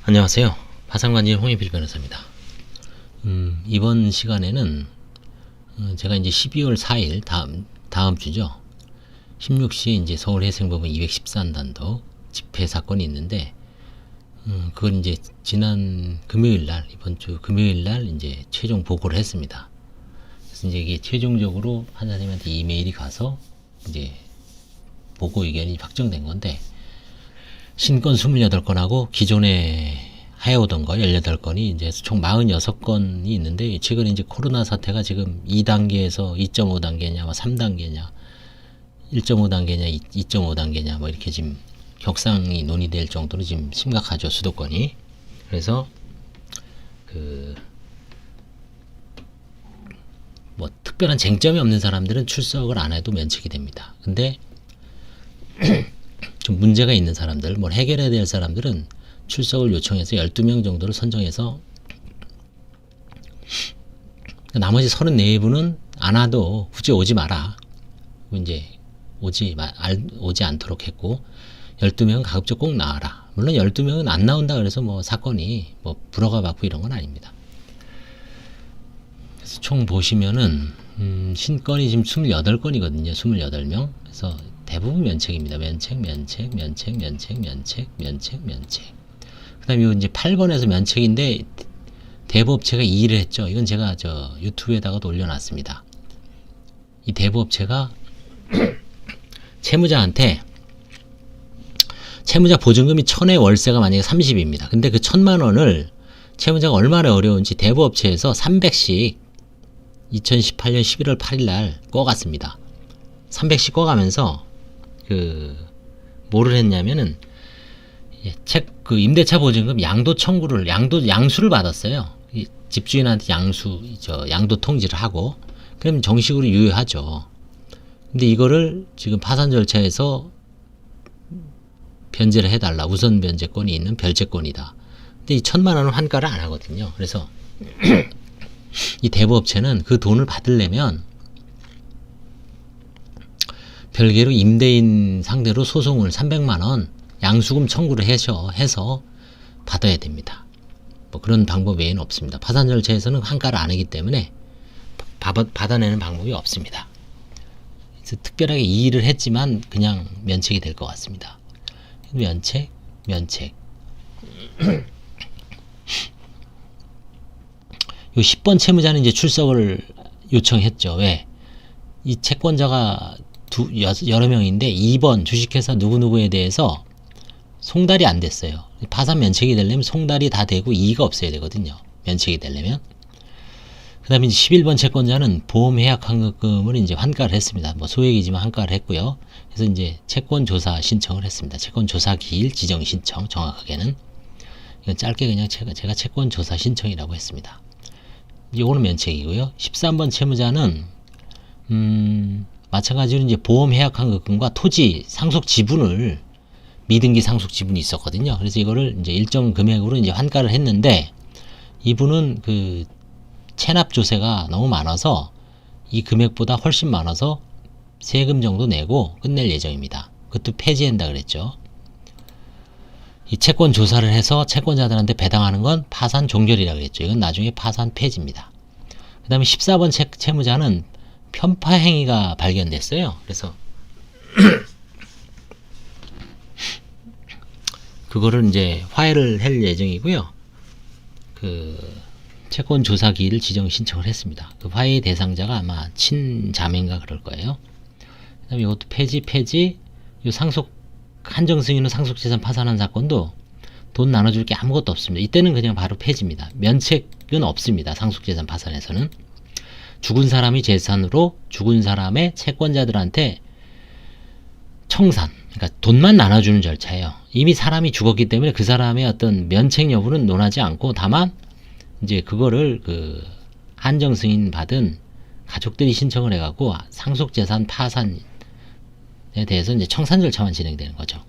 안녕하세요. 파산관진 홍익필 변호사입니다. 이번 시간에는 제가 이제 12월 4일 다음 주죠. 16시 이제 서울해상법원 214단도 집회 사건이 있는데 그걸 이제 지난 금요일날 이번 주 금요일날 이제 최종 보고를 했습니다. 그래서 이제 이게 최종적으로 판사님한테 이메일이 가서 이제 보고 의견이 확정된 건데. 신건 28건하고 기존에 해오던 거 18건이 이제 총 46건이 있는데, 최근에 이제 코로나 사태가 지금 2단계에서 2.5단계냐, 3단계냐, 1.5단계냐, 2.5단계냐, 뭐 이렇게 지금 격상이 논의될 정도로 지금 심각하죠, 수도권이. 그래서 뭐 특별한 쟁점이 없는 사람들은 출석을 안 해도 면책이 됩니다. 근데 좀 문제가 있는 사람들, 뭘 해결해야 될 사람들은 출석을 요청해서 12명 정도를 선정해서 나머지 34분은 안 와도 굳이 오지 마라. 이제 오지 않도록 했고, 12명은 가급적 꼭 나와라. 물론 12명은 안 나온다 그래서 뭐 사건이 뭐 불허가 받고 이런 건 아닙니다. 그래서 총 보시면은 신건이 지금 28건이거든요. 28명. 그래서 대부분 면책입니다. 면책. 그 다음에 이제 8번에서 면책인데 대부업체가 이의를 했죠. 이건 제가 유튜브에다가도 올려놨습니다. 이 대부업체가 채무자한테 채무자 보증금이 1000에 월세가 만약에 30입니다. 근데 그 1000만 원을 채무자가 얼마나 어려운지 대부업체에서 300씩 2018년 11월 8일 날 꺼갔습니다. 300씩 꺼가면서 뭐를 했냐면은 임대차 보증금 양수를 받았어요. 집주인한테 양도 통지를 하고, 그럼 정식으로 유효하죠. 근데 이거를 지금 파산 절차에서 변제를 해달라. 우선 변제권이 있는 별채권이다. 근데 이 1000만 원은 환가를 안 하거든요. 그래서 이 대부업체는 그 돈을 받으려면 별개로 임대인 상대로 소송을 300만 원 양수금 청구를 해서 받아야 됩니다. 뭐 그런 방법 외에는 없습니다. 파산 절차에서는 환가를 안 하기 때문에 받아내는 방법이 없습니다. 그래서 특별하게 이의를 했지만 그냥 면책이 될 것 같습니다. 면책. 요 10번 채무자는 이제 출석을 요청했죠. 왜? 이 채권자가 여러 명인데 2번 주식회사 누구누구에 대해서 송달이 안 됐어요. 파산 면책이 되려면 송달이 다 되고 이의가 없어야 되거든요. 면책이 되려면. 그 다음에 이제 11번 채권자는 보험 해약 환급금을 이제 환가를 했습니다. 뭐 소액이지만 환가를 했고요. 그래서 이제 채권 조사 신청을 했습니다. 채권 조사 기일 지정 신청, 정확하게는. 이건 짧게 그냥 제가 채권 조사 신청이라고 했습니다. 이거는 면책이고요. 13번 채무자는 마찬가지로 이제 보험 해약 환급금과 토지 상속 지분을 미등기 상속 지분이 있었거든요. 그래서 이거를 이제 일정 금액으로 이제 환가를 했는데, 이분은 체납 조세가 너무 많아서 이 금액보다 훨씬 많아서 세금 정도 내고 끝낼 예정입니다. 그것도 폐지한다 그랬죠. 이 채권 조사를 해서 채권자들한테 배당하는 건 파산 종결이라 그랬죠. 이건 나중에 파산 폐지입니다. 그 다음에 14번 채무자는 편파 행위가 발견됐어요. 그래서 그거를 이제 화해를 할 예정이고요. 채권 조사 기일을 지정 신청을 했습니다. 그 화해 대상자가 아마 친자매인가 그럴 거예요. 그다음에 이것도 폐지. 요 한정 승인은 상속재산 파산한 사건도 돈 나눠줄 게 아무것도 없습니다. 이때는 그냥 바로 폐지입니다. 면책은 없습니다. 상속재산 파산에서는. 죽은 사람이 재산으로 죽은 사람의 채권자들한테 청산, 그러니까 돈만 나눠주는 절차예요. 이미 사람이 죽었기 때문에 그 사람의 어떤 면책 여부는 논하지 않고, 다만 이제 그거를 한정 승인 받은 가족들이 신청을 해갖고 상속재산 파산에 대해서 이제 청산 절차만 진행되는 거죠.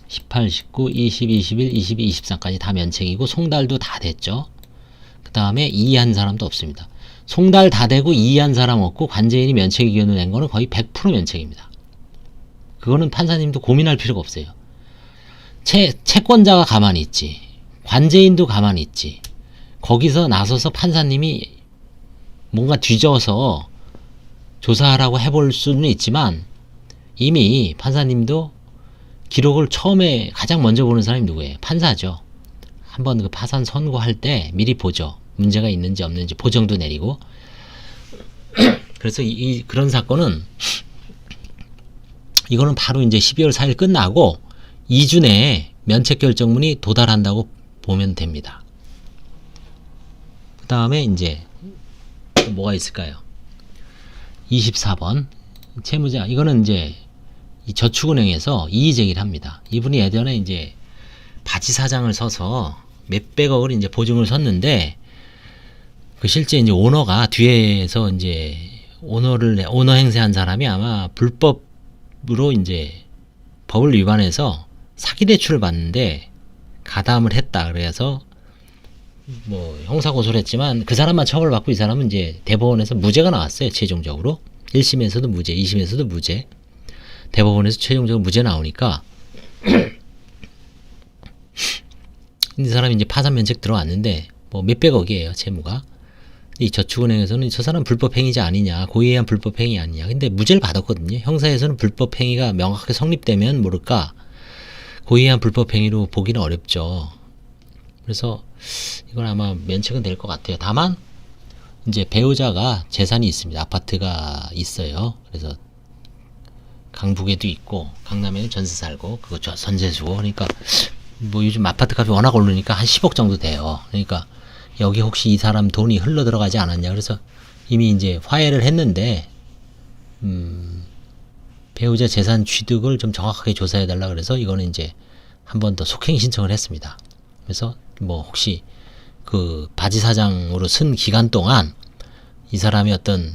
18, 19, 20, 21, 22, 23까지 다 면책이고 송달도 다 됐죠. 그 다음에 이의한 사람도 없습니다. 송달 다 되고 이의한 사람 없고 관제인이 면책 의견을 낸 거는 거의 100% 면책입니다. 그거는 판사님도 고민할 필요가 없어요. 채권자가 가만히 있지, 관제인도 가만히 있지, 거기서 나서서 판사님이 뭔가 뒤져서 조사하라고 해볼 수는 있지만, 이미 판사님도 기록을 처음에 가장 먼저 보는 사람이 누구예요? 판사죠. 한번 그 파산 선고할 때 미리 보죠. 문제가 있는지 없는지 보정도 내리고. 그래서 그런 사건은, 이거는 바로 이제 12월 4일 끝나고 2주 내에 면책 결정문이 도달한다고 보면 됩니다. 그 다음에 이제 뭐가 있을까요? 24번 채무자, 이거는 이제 이 저축은행에서 이의제기를 합니다. 이분이 예전에 이제 바지사장을 서서 몇백억을 이제 보증을 섰는데, 그 실제 이제 오너가 뒤에서 이제 오너 행세한 사람이 아마 불법으로 이제 법을 위반해서 사기 대출을 받는데 가담을 했다. 그래서 뭐 형사 고소를 했지만 그 사람만 처벌받고 이 사람은 이제 대법원에서 무죄가 나왔어요. 최종적으로 1심에서도 무죄, 2심에서도 무죄, 대법원에서 최종적으로 무죄 나오니까 이 사람이 이제 파산 면책 들어왔는데 뭐 몇백억이에요, 채무가. 이 저축은행에서는 저 사람 불법 행위자 아니냐, 고의에 의한 불법 행위 아니냐. 근데 무죄를 받았거든요. 형사에서는 불법 행위가 명확하게 성립되면 모를까 고의에 의한 불법 행위로 보기는 어렵죠. 그래서 이건 아마 면책은 될 것 같아요. 다만 이제 배우자가 재산이 있습니다. 아파트가 있어요. 그래서 강북에도 있고 강남에는 전세 살고 그거 전세 주고, 그러니까 뭐 요즘 아파트 값이 워낙 오르니까 한 10억 정도 돼요. 그러니까 여기 혹시 이 사람 돈이 흘러 들어가지 않았냐. 그래서 이미 이제 화해를 했는데 배우자 재산 취득을 좀 정확하게 조사해 달라 그래서 이거는 이제 한 번 더 속행 신청을 했습니다. 그래서 뭐 혹시 그 바지 사장으로 쓴 기간 동안 이 사람이 어떤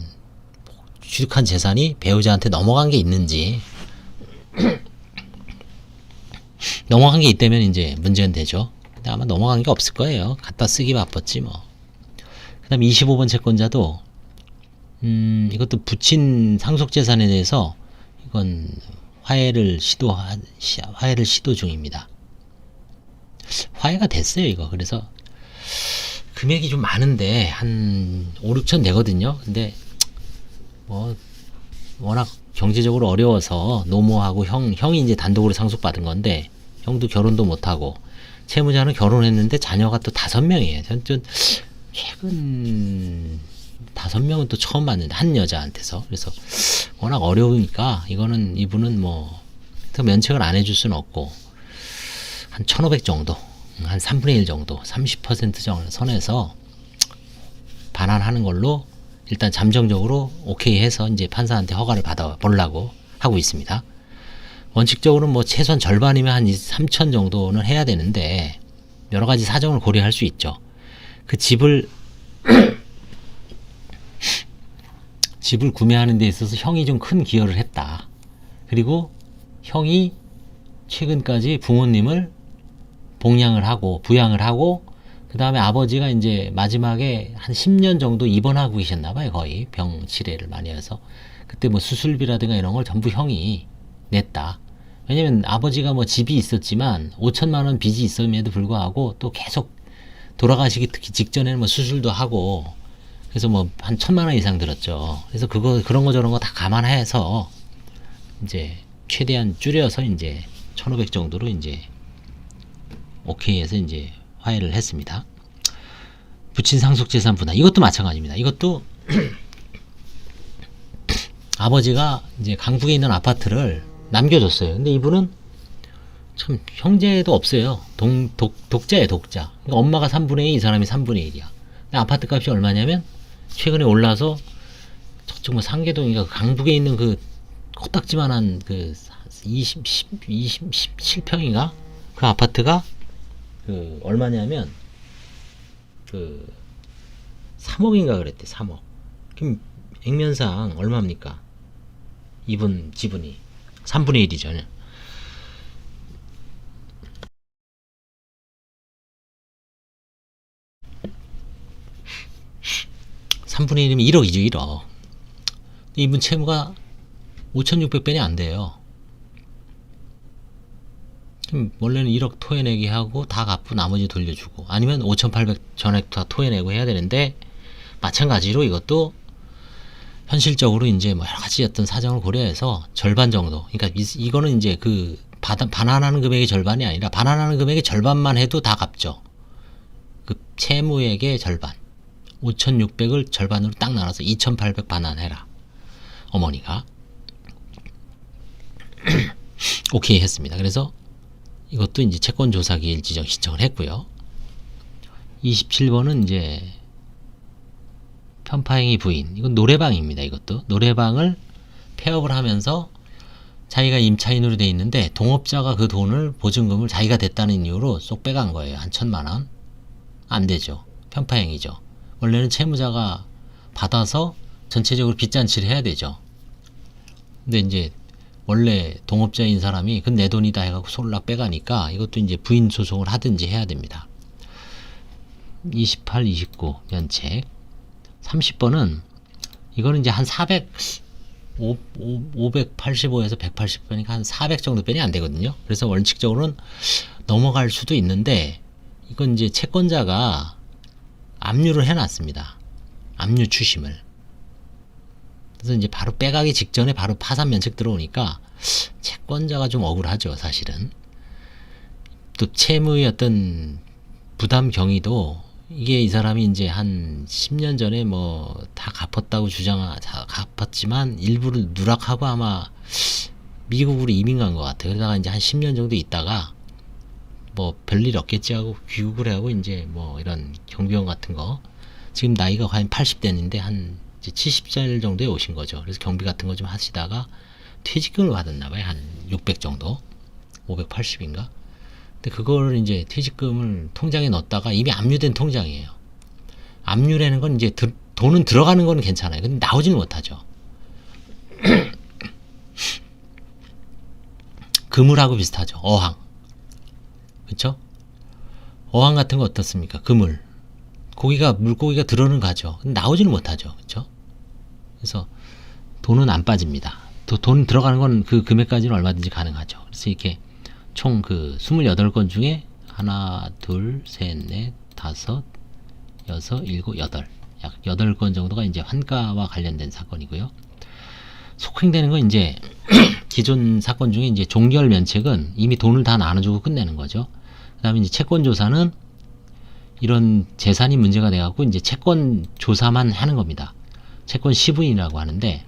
취득한 재산이 배우자한테 넘어간 게 있는지, 넘어간 게 있다면 이제 문제는 되죠. 근데 아마 넘어간 게 없을 거예요. 갖다 쓰기 바빴지 뭐. 그 다음에 25번 채권자도 이것도 부친 상속재산에 대해서 이건 화해를 시도 중입니다. 화해가 됐어요, 이거. 그래서 금액이 좀 많은데 한 5, 6천 되거든요. 근데 뭐 워낙 경제적으로 어려워서 노모하고 형이 이제 단독으로 상속받은 건데, 형도 결혼도 못하고 채무자는 결혼했는데 자녀가 또 5명이에요. 전 최근 5명은 또 처음 봤는데, 한 여자한테서. 그래서 워낙 어려우니까 이분은 뭐 더 면책을 안 해줄 수는 없고 한 1,500 정도, 한 3분의 1 정도, 30% 정도 선에서 반환하는 걸로 일단 잠정적으로 오케이 해서 이제 판사한테 허가를 받아 보려고 하고 있습니다. 원칙적으로는 뭐 최소한 절반이면 한 3천 정도는 해야 되는데 여러 가지 사정을 고려할 수 있죠. 그 집을 구매하는 데 있어서 형이 좀 큰 기여를 했다. 그리고 형이 최근까지 부모님을 부양을 하고 그 다음에 아버지가 이제 마지막에 한 10년 정도 입원하고 계셨나봐요. 거의 병 치레를 많이 해서 그때 뭐 수술비라든가 이런 걸 전부 형이 냈다. 왜냐면 아버지가 뭐 집이 있었지만 5천만 원 빚이 있음에도 불구하고 또 계속 돌아가시기 직전에는 뭐 수술도 하고, 그래서 뭐 한 1,000만 원 이상 들었죠. 그래서 그런 거 저런 거 다 감안해서 이제 최대한 줄여서 이제 1,500 정도로 이제 오케이 해서 이제 화해를 했습니다. 부친 상속재산 분할, 이것도 마찬가지입니다. 이것도 아버지가 이제 강북에 있는 아파트를 남겨줬어요. 근데 이분은 참 형제도 없어요. 독자예요, 독자. 그러니까 엄마가 3분의 2, 이 사람이 3분의 1이야. 근데 아파트 값이 얼마냐면 최근에 올라서 저쪽 뭐 상계동인가 강북에 있는 그 코딱지만한 그 17평인가? 그 아파트가 그 얼마냐면 그 3억인가 그랬대. 3억. 그럼 액면상 얼마입니까? 이분 지분이 3분의 1이죠. 3분의 1이면 1억이죠. 1억. 이분 채무가 5,600배는 안 돼요. 그럼 원래는 1억 토해내기 하고 다 갚고 나머지 돌려주고, 아니면 5,800 전액 다 토해내고 해야 되는데, 마찬가지로 이것도 현실적으로 이제 뭐 여러 가지 어떤 사정을 고려해서 절반 정도, 그러니까 이거는 이제 그 반환하는 금액의 절반이 아니라 반환하는 금액의 절반만 해도 다 갚죠. 그 채무액의 절반, 5,600을 절반으로 딱 나눠서 2,800 반환해라. 어머니가 오케이 했습니다. 그래서 이것도 이제 채권 조사 기일 지정 신청을 했고요. 27번은 이제 편파행위 부인, 이건 노래방입니다. 이것도 노래방을 폐업을 하면서 자기가 임차인으로 돼 있는데 동업자가 그 돈을 보증금을 자기가 됐다는 이유로 쏙 빼간 거예요. 한 1,000만 원. 안 되죠. 편파행위죠. 원래는 채무자가 받아서 전체적으로 빚잔치를 해야 되죠. 근데 이제 원래 동업자인 사람이 그건 내 돈이다 해갖고 솔락 빼가니까 이것도 이제 부인 소송을 하든지 해야 됩니다. 28, 29 면책. 30번은 이거는 이제 한 585에서 180번이니까 한 400 정도 빼니 안 되거든요. 그래서 원칙적으로는 넘어갈 수도 있는데, 이건 이제 채권자가 압류를 해놨습니다. 압류 추심을. 그래서 이제 바로 빼가기 직전에 바로 파산 면책 들어오니까 채권자가 좀 억울하죠, 사실은. 또 채무의 어떤 부담 경위도, 이게 이 사람이 이제 한 10년 전에 뭐 다 갚았다고 갚았지만 일부를 누락하고 아마 미국으로 이민 간 것 같아요. 그러다가 이제 한 10년 정도 있다가 뭐 별일 없겠지 하고 귀국을 하고 이제 뭐 이런 경비원 같은 거, 지금 나이가 한 80대인데 한 이제 70살 정도에 오신 거죠. 그래서 경비 같은 거 좀 하시다가 퇴직금을 받았나 봐요. 한 600 정도, 580인가. 근데 그걸 이제 퇴직금을 통장에 넣었다가 이미 압류된 통장이에요. 압류라는 건 이제 돈은 들어가는 건 괜찮아요. 근데 나오지는 못하죠. 그물하고 비슷하죠. 어항. 그쵸? 어항 같은 거 어떻습니까? 그물. 물고기가 들어는 가죠. 근데 나오지는 못하죠. 그쵸? 그래서 돈은 안 빠집니다. 돈 들어가는 건 그 금액까지는 얼마든지 가능하죠. 그래서 이렇게 총 그 28건 중에 하나, 둘, 셋, 넷, 다섯, 여섯, 일곱, 여덟, 약 8건 정도가 이제 환가와 관련된 사건이고요. 속행되는 건 이제 기존 사건 중에 이제 종결 면책은 이미 돈을 다 나눠주고 끝내는 거죠. 그 다음에 이제 채권 조사는 이런 재산이 문제가 돼갖고 이제 채권 조사만 하는 겁니다. 채권 시부인이라고 하는데,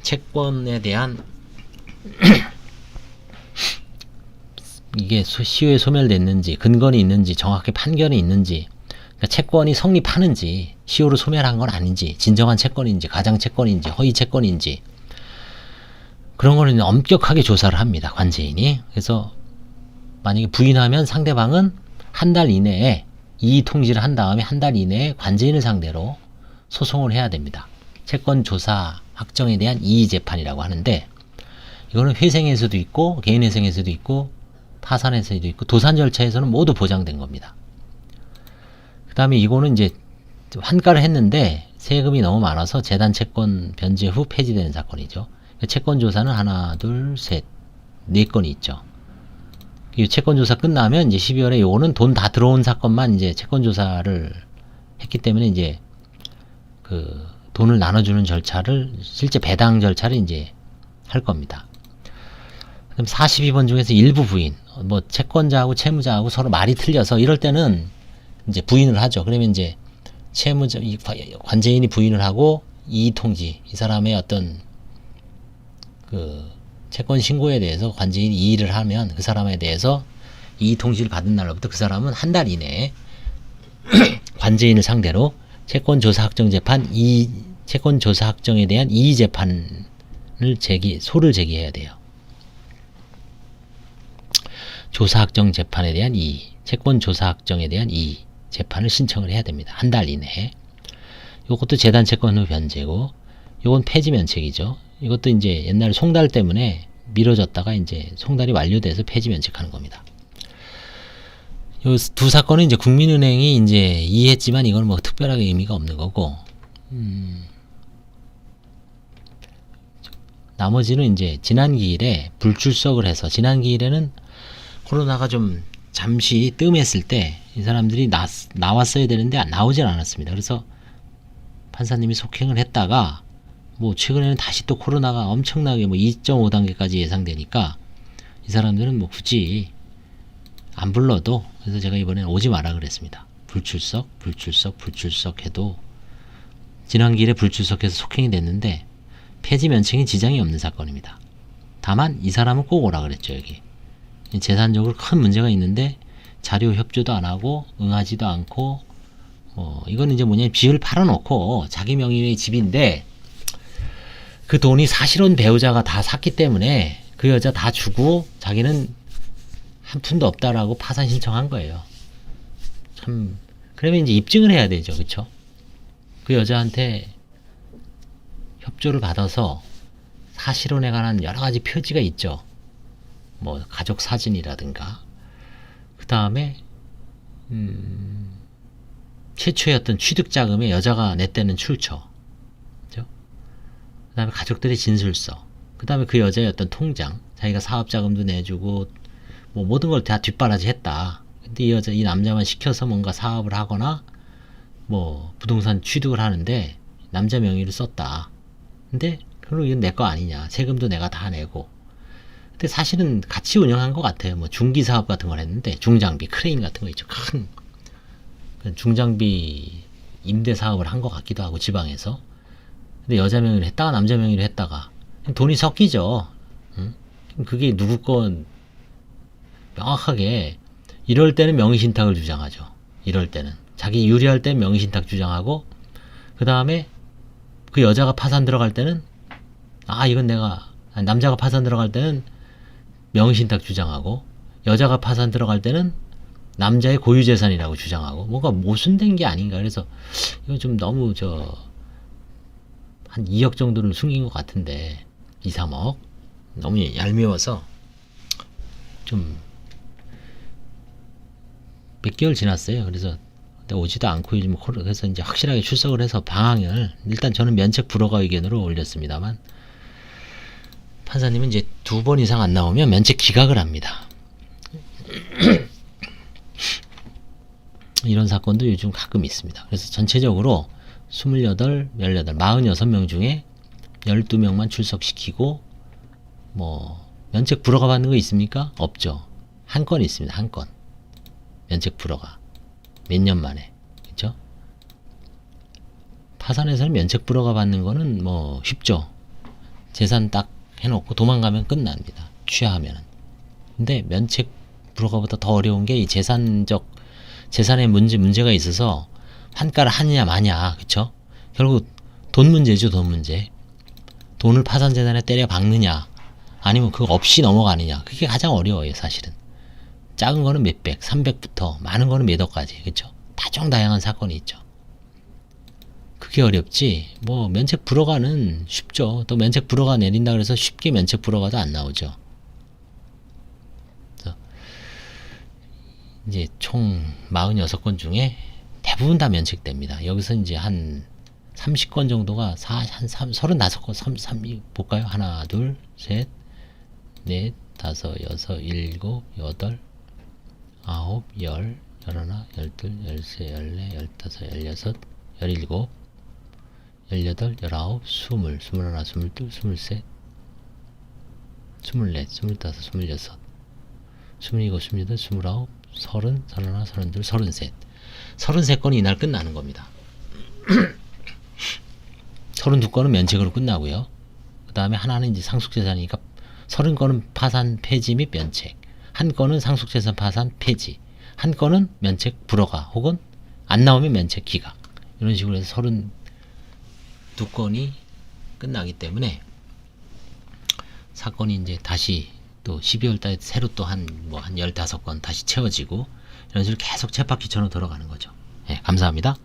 채권에 대한 이게 시효에 소멸됐는지, 근거는 있는지, 정확히 판결이 있는지, 그러니까 채권이 성립하는지, 시효로 소멸한 건 아닌지, 진정한 채권인지, 가장 채권인지, 허위 채권인지, 그런 거는 엄격하게 조사를 합니다. 관제인이. 그래서 만약에 부인하면 상대방은 한 달 이내에 이의 통지를 한 다음에 한 달 이내에 관제인을 상대로 소송을 해야 됩니다. 채권 조사 확정에 대한 이의 재판이라고 하는데, 이거는 회생에서도 있고 개인회생에서도 있고 파산에서도 있고 도산 절차에서는 모두 보장된 겁니다. 그 다음에 이거는 이제 환가를 했는데 세금이 너무 많아서 재단 채권 변제 후 폐지되는 사건이죠. 채권 조사는 하나, 둘, 셋, 4건이 있죠. 이 채권 조사 끝나면 이제 12월에 요거는 돈 다 들어온 사건만 이제 채권 조사를 했기 때문에 이제 그 돈을 나눠주는 절차를, 실제 배당 절차를 이제 할 겁니다. 그럼 42번 중에서 일부 부인, 뭐 채권자하고 채무자하고 서로 말이 틀려서 이럴 때는 이제 부인을 하죠. 그러면 이제 채무자, 관제인이 부인을 하고 이의 통지, 이 사람의 어떤 그 채권 신고에 대해서 관제인이 이의를 하면 그 사람에 대해서 이의 통지를 받은 날로부터 그 사람은 한 달 이내에 관제인을 상대로 채권 조사 확정 재판, 채권 조사 확정에 대한 이의 재판을 소를 제기해야 돼요. 조사 확정 재판에 대한 이의, 채권 조사 확정에 대한 이의 재판을 신청을 해야 됩니다. 한 달 이내에. 이것도 재단 채권 후 변제고, 이건 폐지 면책이죠. 이것도 이제 옛날에 송달 때문에 미뤄졌다가 이제 송달이 완료돼서 폐지 면책하는 겁니다. 이 두 사건은 이제 국민은행이 이제 이해했지만 이건 뭐 특별하게 의미가 없는 거고, 나머지는 이제 지난 기일에 불출석을 해서, 지난 기일에는 코로나가 좀 잠시 뜸했을 때 이 사람들이 나왔어야 되는데 나오질 않았습니다. 그래서 판사님이 속행을 했다가 뭐 최근에는 다시 또 코로나가 엄청나게 뭐 2.5단계까지 예상되니까 이 사람들은 뭐 굳이 안 불러도, 그래서 제가 이번에는 오지 마라 그랬습니다. 불출석 해도 지난 길에 불출석해서 속행이 됐는데 폐지 면책인 지장이 없는 사건입니다. 다만 이 사람은 꼭 오라 그랬죠. 여기 재산적으로 큰 문제가 있는데 자료 협조도 안 하고 응하지도 않고, 이거는 이제 뭐냐면 집을 팔아놓고 자기 명의의 집인데 그 돈이 사실은 배우자가 다 샀기 때문에 그 여자 다 주고 자기는 한 푼도 없다라고 파산 신청한 거예요. 참, 그러면 이제 입증을 해야 되죠. 그쵸? 그 여자한테 협조를 받아서 사실혼에 관한 여러 가지 표지가 있죠. 뭐 가족 사진이라든가, 그 다음에 최초의 어떤 취득 자금에 여자가 냈다는 출처, 그죠? 그 다음에 가족들의 진술서, 그 다음에 그 여자의 어떤 통장, 자기가 사업 자금도 내주고 뭐 모든 걸 다 뒷바라지 했다. 근데 이 남자만 시켜서 뭔가 사업을 하거나 뭐 부동산 취득을 하는데 남자 명의로 썼다. 근데 그럼 이건 내 거 아니냐? 세금도 내가 다 내고. 근데 사실은 같이 운영한 것 같아요. 뭐 중기 사업 같은 걸 했는데, 중장비, 크레인 같은 거 있죠. 큰 중장비 임대 사업을 한 것 같기도 하고, 지방에서. 근데 여자 명의로 했다가 남자 명의로 했다가 돈이 섞이죠. 응? 그게 누구 건 명확하게, 이럴 때는 명의신탁을 주장하죠. 이럴 때는 자기 유리할 때는 명의신탁 주장하고, 그 다음에 그 여자가 파산 들어갈 때는 이건 남자가 파산 들어갈 때는 명의신탁 주장하고, 여자가 파산 들어갈 때는 남자의 고유재산이라고 주장하고, 뭔가 모순된 게 아닌가. 그래서 이건 좀 너무 한 2억 정도를 숨긴 것 같은데, 2, 3억 너무 얄미워서 좀 몇 개월 지났어요. 그래서 오지도 않고 요즘 그래서 이제 확실하게 출석을 해서 방향을, 일단 저는 면책 불허가 의견으로 올렸습니다만, 판사님은 이제 2번 이상 안 나오면 면책 기각을 합니다. 이런 사건도 요즘 가끔 있습니다. 그래서 전체적으로 46명 중에 12명만 출석시키고, 뭐 면책 불허가 받는 거 있습니까? 없죠. 한 건 있습니다. 한 건. 면책 불허가 몇 년 만에, 그렇죠? 파산에서는 면책 불허가 받는 거는 뭐 쉽죠. 재산 딱 해놓고 도망가면 끝납니다. 취하하면은. 근데 면책 불허가보다 더 어려운 게 이 재산에 문제가 있어서 환가를 하느냐 마냐, 그쵸? 결국 돈 문제죠. 돈 문제. 돈을 파산 재산에 때려 박느냐, 아니면 그거 없이 넘어가느냐, 그게 가장 어려워요. 사실은 작은 거는 몇백, 300부터 많은 거는 몇 억까지, 그쵸? 다종다양한 사건이 있죠. 그게 어렵지, 뭐 면책 불허가는 쉽죠. 또 면책 불허가 내린다 그래서 쉽게 면책 불허가도 안 나오죠. 그래서 이제 총 46건 중에 대부분 다 면책됩니다. 여기서 이제 한 30건 정도가 한 35건, 볼까요? 하나, 둘, 셋, 넷, 다섯, 여섯, 일곱, 여덟, 아홉, 열, 열하나, 열둘, 열세, 열네, 열다섯, 열여섯, 열일곱, 열여덟, 열아홉, 스물, 스물하나, 스물둘, 스물셋, 스물넷, 스물다섯, 스물여섯, 스물일곱, 스물여덟, 스물아홉, 서른, 서른하나, 서른둘, 서른셋. 33건이 이날 끝나는 겁니다. 32건은 면책으로 끝나고요. 그 다음에 하나는 이제 상속재산이니까 30건은 파산 폐지 및 면책, 한 건은 상속재산 파산 폐지, 한 건은 면책 불허가 혹은 안 나오면 면책 기각, 이런 식으로 해서 32건이 끝나기 때문에 사건이 이제 다시 또 12월 달에 새로 또 한 15건 다시 채워지고, 이런 식으로 계속 쳇바퀴처럼 돌아가는 거죠. 네, 감사합니다.